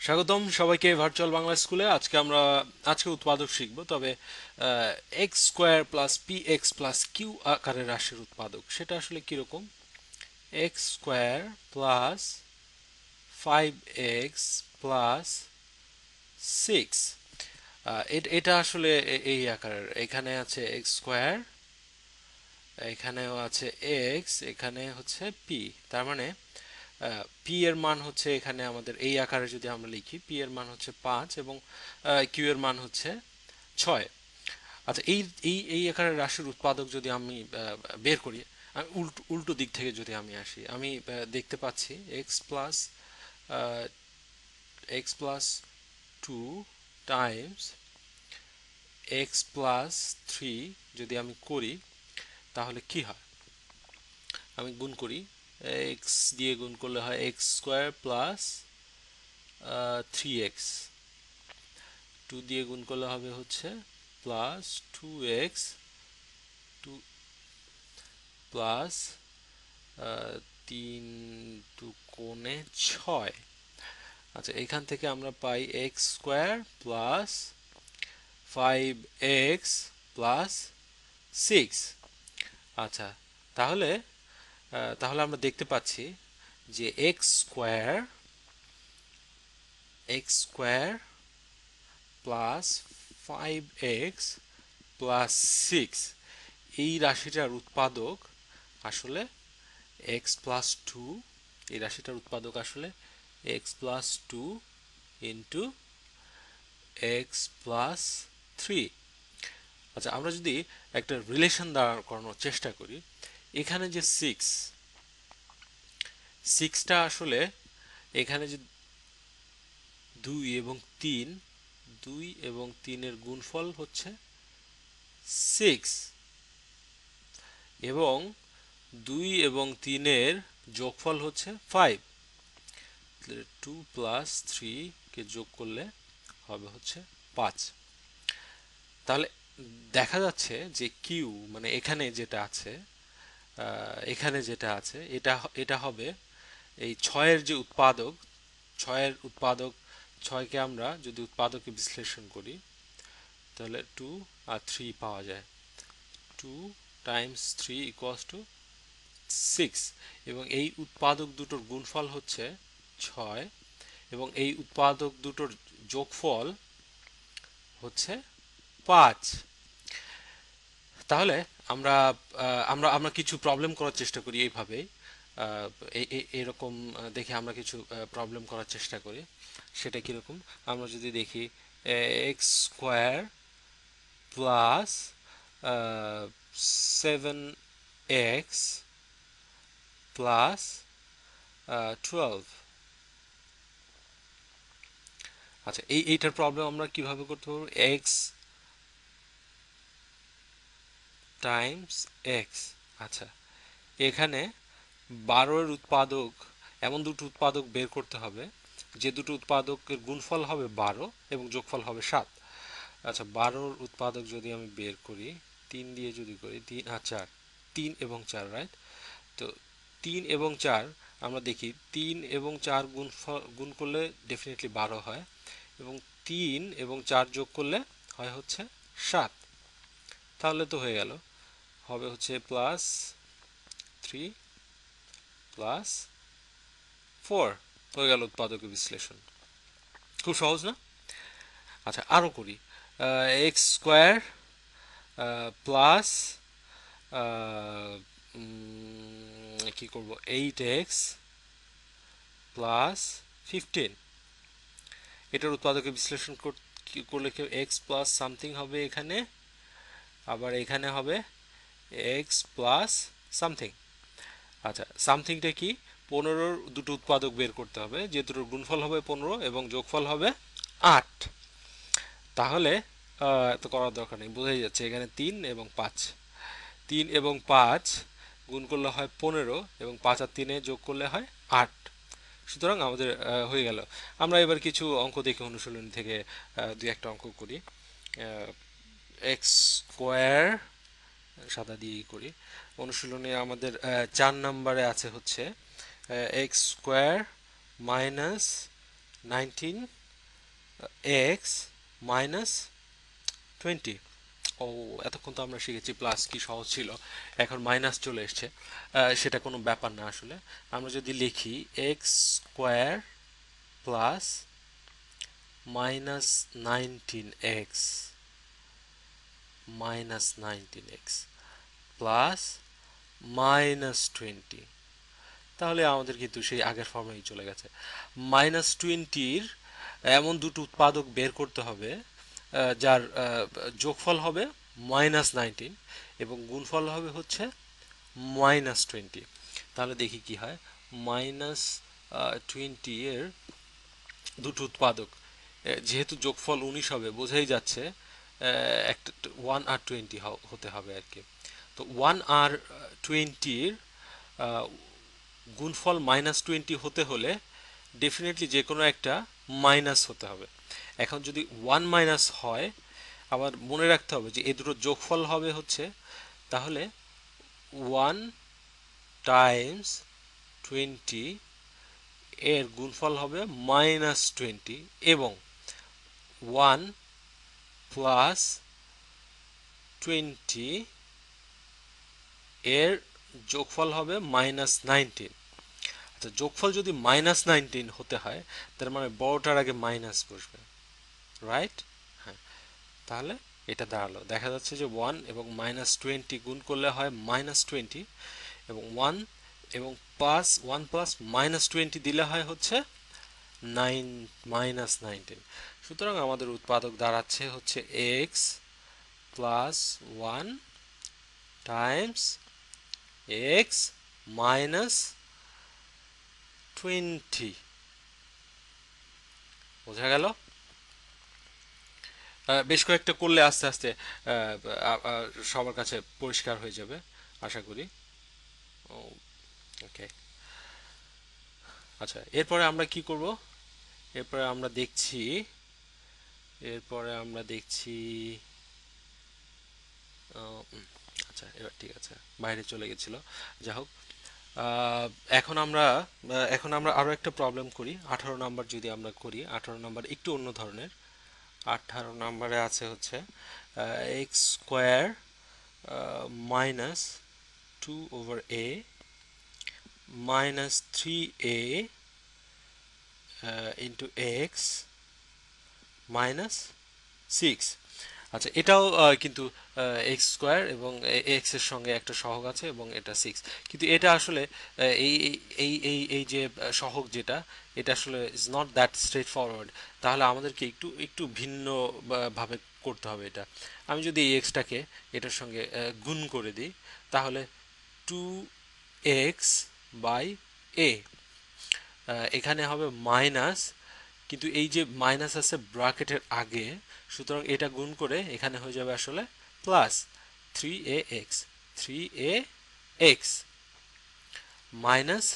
স্বাগতম সবাইকে ভার্চুয়াল বাংলা স্কুলে। আজকে উৎপাদক শিখব, তবে x square plus p x plus q আকারের রাশির উৎপাদক সেটা আসলে কিরকম। X square plus 5x plus 6, এটা আসলে এই আকারের। এখানে আছে এক্স স্কোয়ার, এখানেও আছে এক্স, এখানে হচ্ছে পি। তার মানে পি এর মান হচ্ছে, এখানে আমাদের এই আকারে যদি আমরা লিখি, পি এর মান হচ্ছে 5 এবং কিউ এর মান হচ্ছে 6। আচ্ছা, এই এই এই আকারের রাশির উৎপাদক যদি আমি বের করি, আমি উল্টো উল্টো দিক থেকে যদি আমি আসি, আমি দেখতে পাচ্ছি x plus 2 Times x plus 3 যদি আমি করি, তাহলে কি হয়? আমি গুণ করি, এক্স দিয়ে গুণ করলে হয় এক্স স্কোয়ার প্লাস 3x, 2 দিয়ে গুণ করলে হবে হচ্ছে প্লাস 2x, 2 প্লাস 3 টু কোণে 6। আচ্ছা, এখান থেকে আমরা পাই x square plus 5x plus 6। আচ্ছা, তাহলে তাহলে আমরা দেখতে পাচ্ছি যে x square plus 5x plus 6, এই রাশিটার উৎপাদক আসলে এক্স প্লাস 2। এই রাশিটার উৎপাদক আসলে x plus 2 into x plus 3। আচ্ছা, আমরা যদি একটা রিলেশন দাঁড় করানোর চেষ্টা করি, এখানে যে সিক্সটা আসলে, এখানে যে 2 এবং 3, 2 এবং 3-এর গুণফল হচ্ছে 6, এবং 2 এবং 3-এর যোগফল হচ্ছে 5। 2 প্লাস 3 কে যোগ করলে হবে হচ্ছে 5। তাহলে দেখা যাচ্ছে যে কিউ, মানে এখানে যেটা আছে এটা এটা হবে এই ছয়ের যে উৎপাদক, ছয়ের উৎপাদক। ছয়কে আমরা যদি উৎপাদকে বিশ্লেষণ করি, তাহলে 2 আর 3 পাওয়া যায়। 2 টাইমস 3 ইকুয়ালস টু 6, এবং এই উৎপাদক দুটোর গুণফল হচ্ছে 6, এবং এই উৎপাদক দুটোর যোগফল হচ্ছে 5। তাহলে আমরা আমরা আমরা কিছু প্রবলেম করার চেষ্টা করি এইভাবে। এরকম দেখে আমরা কিছু প্রবলেম করার চেষ্টা করি। সেটা কিরকম? আমরা যদি দেখি x square plus 7x plus 12। আচ্ছা, এইটার প্রবলেম আমরা কিভাবে করতে পারবো? X Times x. আচ্ছা, এখানে 12-এর উৎপাদক, এমন দুটো উৎপাদক বের করতে হবে যে দুটো উৎপাদকের গুণফল হবে 12 এবং যোগফল হবে 7। আচ্ছা, 12-র উৎপাদক যদি আমি বের করি, 3 দিয়ে যদি করি, 3 আর 4, 3 এবং 4, রাইট? তো 3 এবং 4 আমরা দেখি, 3 এবং 4 গুণ করলে ডেফিনেটলি 12 হয়, এবং 3 এবং 4 যোগ করলে হয় হচ্ছে 7। তাহলে তো হয়ে গেল, হবে হচ্ছে প্লাস 3 প্লাস 4। হয়ে গেল উৎপাদকের বিশ্লেষণ। খুব সহজ না? আচ্ছা, আরও করি। এক্স স্কোয়ার প্লাস কি করব, 8x প্লাস 15। এটার উৎপাদকে বিশ্লেষণ করলে কেউ এক্স প্লাস সামথিং হবে এখানে, আবার এখানে হবে এক্স প্লাস সামথিং। আচ্ছা, সামথিংটা কি? 15-র দুটো উৎপাদক বের করতে হবে, যে দুটোর গুণফল হবে 15 এবং যোগফল হবে 8। তাহলে এত করার দরকার নেই, বোঝাই যাচ্ছে এখানে 3 এবং 5। 3 এবং 5 গুণ করলে হয় 15, এবং 5 আর 3-এ যোগ করলে হয় 8। সুতরাং আমাদের হয়ে গেল। আমরা এবার কিছু অঙ্ক দেখে অনুশীলনী থেকে দুই একটা অঙ্ক করি। এক্স স্কোয়ার সাদা দিয়েই করি। অনুশীলনে আমাদের 4 নম্বরে আছে হচ্ছে x square minus 19x minus 20। ও, এতক্ষণ তো আমরা শিখেছি প্লাস, কি সহজ ছিল, এখন মাইনাস চলে এসছে। সেটা কোনো ব্যাপার না আসলে। আমরা যদি লিখি x square plus minus 19x minus 19x plus minus 20, তাহলে আমাদের কিন্তু সেই আগের ফর্মেই চলে গেছে। মাইনাস 20-র এমন দুটো উৎপাদক বের করতে হবে যার যোগফল হবে -19 এবং গুণফল হবে হচ্ছে -20। তাহলে দেখি কি হয়। -20 এর দুটো উৎপাদক, যেহেতু যোগফল 19 হবে, বোঝাই যাচ্ছে একটা 1 আর 20 হতে হবে আর কি। তো 1 আর 20-র গুণফল -20 হতে হলে ডেফিনেটলি যে কোনো একটা মাইনাস হতে হবে। এখন যদি 1 মাইনাস হয়, আবার মনে রাখতে হবে যে এই দুটো যোগফল হবে হচ্ছে, তাহলে 1 টাইমস 20 এর গুণফল হবে -20 এবং 1 প্লাস 20 এর যোগফল হবে -19। আচ্ছা, যোগফল যদি -19 হতে হয়, তার মানে বড়টার আগে মাইনাস বসবে, রাইট? হ্যাঁ, তাহলে এটা দাঁড়ালো, দেখা যাচ্ছে যে 1 এবং -20 গুণ করলে হয় -20 এবং 1 এবং প্লাস 1 প্লাস -20 দিলে হয় হচ্ছে 9 -19। সুতরাং আমাদের উৎপাদক দাঁড়াচ্ছে হচ্ছে x plus 1 Times x minus 20। বোঝা গেল? বেশ কয়েকটা করলে আস্তে আস্তে সবার কাছে পরিষ্কার হয়ে যাবে আশা করি। ওকে, আচ্ছা, এরপরে আমরা কি করব? এরপরে আমরা দেখছি এরপরে আমরা দেখছি আচ্ছা, এবার ঠিক আছে, বাইরে চলে গেছিল। যাই হোক, আহ, এখন আমরা আরো একটা প্রবলেম করি। 18 নাম্বার যদি আমরা করি, 18 নাম্বার একটু অন্য ধরনের। 18 নাম্বারে আছে হচ্ছে x square minus 2/a minus 3a into x minus 6। আচ্ছা, এটাও কিন্তু এক্স স্কোয়ার এবং এক্স এর সঙ্গে একটা সহগ আছে এবং এটা 6, কিন্তু এটা আসলে এই এই এই এই এই যে সহগ যেটা, এটা আসলে is not that straight forward. তাহলে আমাদেরকে একটু একটু ভিন্ন ভাবে করতে হবে এটা। আমি যদি এই এক্সটাকে এটার সঙ্গে গুণ করে দিই, তাহলে 2x বাই এ, এখানে হবে মাইনাস, কিন্তু এই যে মাইনাস আছে ব্র্যাকেটের আগে, সুতরাং এটা গুণ করে এখানে হয়ে যাবে আসলে প্লাস 3ax 3ax মাইনাস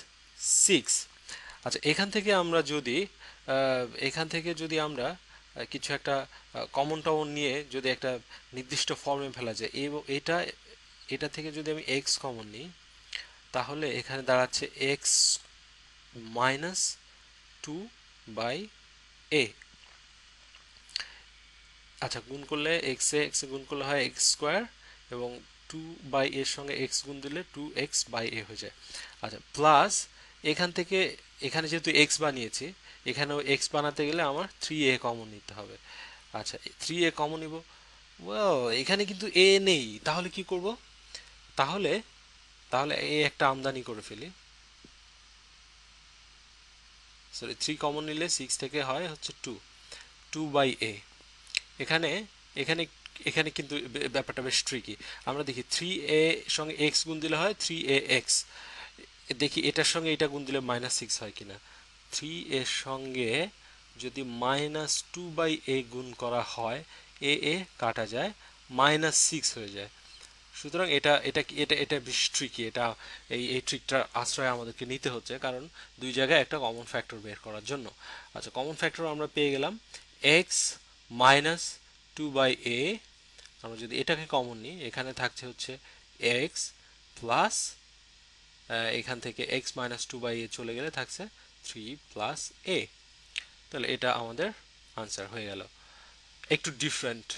6। আচ্ছা, এখান থেকে যদি আমরা কিছু একটা কমন টমন নিয়ে যদি একটা নির্দিষ্ট ফর্মে ফেলা যায়, এবং এটা থেকে যদি আমি x কমন নিই, তাহলে এখানে দাঁড়াচ্ছে x মাইনাস 2/a। আচ্ছা, গুণ করলে এক্স এ গুণ করলে হয় এক্স স্কোয়ার এবং 2/এর সঙ্গে এক্স গুণ দিলে 2x/a হয়ে যায়। আচ্ছা, প্লাস এখান থেকে এখানে যেহেতু এক্স বানিয়েছি, এখানেও এক্স বানাতে গেলে আমার 3a কমন নিতে হবে। আচ্ছা, 3a কমন নিব। ওয়েল, এখানে কিন্তু এ নেই, তাহলে কি করব? তাহলে তাহলে এ একটা আমদানি করে ফেলি। সরি, 3 কমন নিলে 6 থেকে হয় হচ্ছে 2/a। এখানে এখানে এখানে কিন্তু ব্যাপারটা বেশ ট্রিকি। আমরা দেখি 3a সঙ্গে এক্স গুণ দিলে হয় 3ax। দেখি এটার সঙ্গে এটা গুণ দিলে -6 হয় কিনা। 3 এর সঙ্গে যদি -2/a গুণ করা হয়, এ কাটা যায়, -6 হয়ে যায়। সুতরাং এটা এটা এটা এটা বেশ ট্রিকি। এটা এই ট্রিকটার আশ্রয় আমাদেরকে নিতে হচ্ছে, কারণ দুই জায়গায় একটা কমন ফ্যাক্টর বের করার জন্য। আচ্ছা, কমন ফ্যাক্টর আমরা পেয়ে গেলাম এক্স মাইনাস 2/a। আমরা যদি এটাকে কমন নিই, এখানে থাকছে হচ্ছে এক্স প্লাস, এখান থেকে এক্স মাইনাস 2/a চলে গেলে থাকছে 3 প্লাস a। তাহলে এটা আমাদের আনসার হয়ে গেল। একটু ডিফারেন্ট,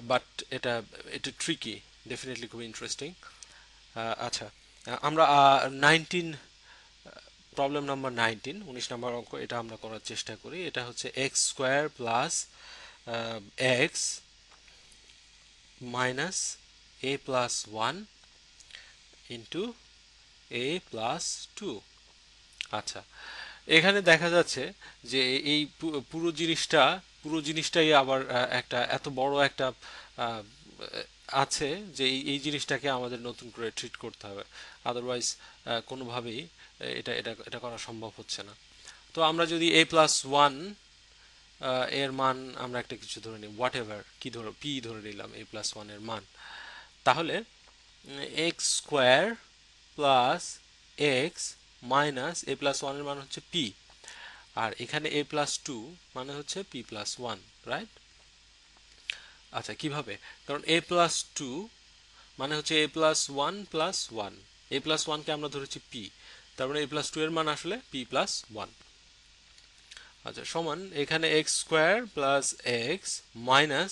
বাট এটা এটা ট্রিকি, ডেফিনেটলি খুব ইন্টারেস্টিং। আচ্ছা, আমরা 19, প্রবলেম নাম্বার 19, 19 নাম্বার অঙ্ক, এটা আমরা করার চেষ্টা করি। এটা হচ্ছে x square plus x minus a plus one into a plus two. আচ্ছা, এখানে দেখা যাচ্ছে যে এই পুরো জিনিসটাই আবার একটা এত বড় একটা আহ, আছে যে এই জিনিসটাকে আমাদের নতুন করে ট্রিট করতে হবে, আদারওয়াইজ কোনোভাবেই এটা এটা এটা করা সম্ভব হচ্ছে না। তো আমরা যদি a প্লাস ওয়ান এর মান আমরা একটা কিছু ধরে নিই, হোয়াট এভার, কি ধরো পি ধরে নিলাম a প্লাস ওয়ান এর মান, তাহলে x square plus x minus a plus one এর মান হচ্ছে পি, আর এখানে a প্লাস টু মানে হচ্ছে p প্লাস ওয়ান, রাইট? আচ্ছা, কিভাবে? কারণ a প্লাস টু মানে হচ্ছে a plus one plus one, a plus ওয়ানকে আমরা ধরেছি p, তার মানে a প্লাস টু এর মান আসলে p প্লাস ওয়ান। আচ্ছা, সমান এখানে x square plus x minus,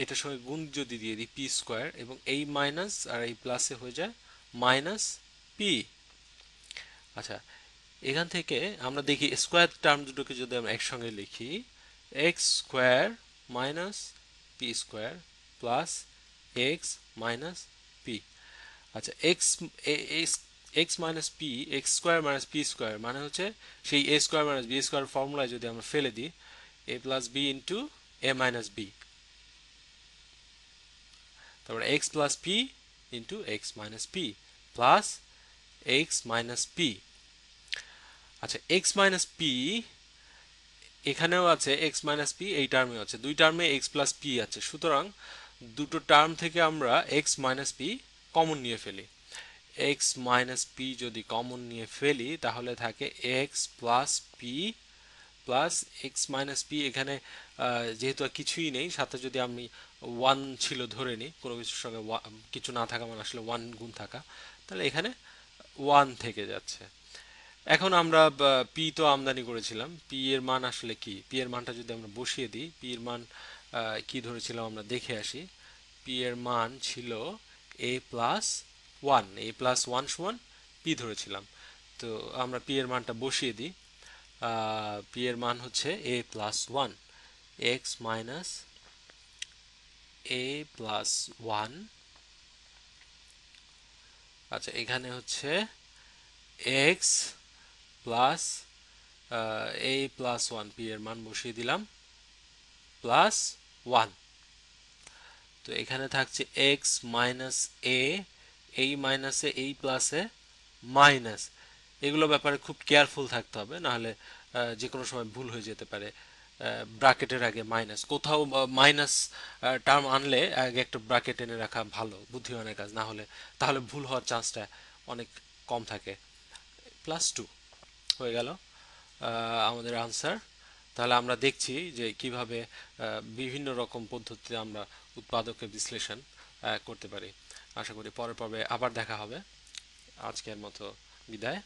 এটার সঙ্গে গুণ যদি দিয়ে দিই পি স্কোয়ার, এবং এই মাইনাস আর এই প্লাসে হয়ে যায় মাইনাস পি। আচ্ছা, এখান থেকে আমরা দেখি স্কোয়ার টার্ম দুটোকে যদি আমরা একসঙ্গে লিখি, x square minus p square plus x minus p. আচ্ছা, x minus p, x square minus p square মানে হচ্ছে সেই a square minus b square ফর্মুলায় যদি আমরা ফেলে দিই, a plus b into a minus b, তারপরে x plus p into x minus p plus x minus p. আচ্ছা, এক্স মাইনাস পি এখানেও আছে, এক্স মাইনাস পি এই টার্মেও আছে, দুই টার্মে এক্স প্লাস পি আছে, সুতরাং দুটো টার্ম থেকে আমরা এক্স মাইনাস পি কমন নিয়ে ফেলি। এক্স মাইনাস পি যদি কমন নিয়ে ফেলি তাহলে থাকে x plus P plus x minus P. এখানে যেহেতু আর কিছুই নেই, সাথে যদি আমি ওয়ান ছিল ধরে নিই, কোনো কিছুর সঙ্গে কিছু না থাকা মানে আসলে ওয়ান গুণ থাকা, তাহলে এখানে ওয়ান থেকে যাচ্ছে। এখন আমরা পি তো আমদানি করেছিলাম, পি এর মান আসলে কি, পি এর মানটা যদি আমরা বসিয়ে দিই, পি এর মান কি ধরেছিলাম আমরা দেখে আসি। পি এর মান ছিল এ প্লাস ওয়ান, এ প্লাস ওয়ান সমান পি ধরেছিলাম। তো আমরা পি এর মানটা বসিয়ে দিই, পি এর মান হচ্ছে এ plus one, x minus a plus one. আচ্ছা, এখানে হচ্ছে এক্স প্লাস এ প্লাস ওয়ান, পি এর মান বসিয়ে দিলাম, প্লাস ওয়ান। তো এখানে থাকছে এক্স মাইনাস এ, এই মাইনাসে এই প্লাসে মাইনাস। এগুলো ব্যাপারে খুব কেয়ারফুল থাকতে হবে, নাহলে যে কোনো সময় ভুল হয়ে যেতে পারে। ব্র্যাকেটের আগে মাইনাস, কোথাও মাইনাস টার্ম আনলে আগে একটা ব্র্যাকেট এনে রাখা ভালো, বুদ্ধিমানের কাজ, না হলে তাহলে ভুল হওয়ার চান্সটা অনেক কম থাকে। প্লাস টু হয়ে গেল আমাদের আনসার। তাহলে আমরা দেখছি যে কিভাবে বিভিন্ন রকম পদ্ধতিতে আমরা উৎপাদকের বিশ্লেষণ করতে পারি। আশা করি পরের পর্বে আবার দেখা হবে। আজকের মতো বিদায়।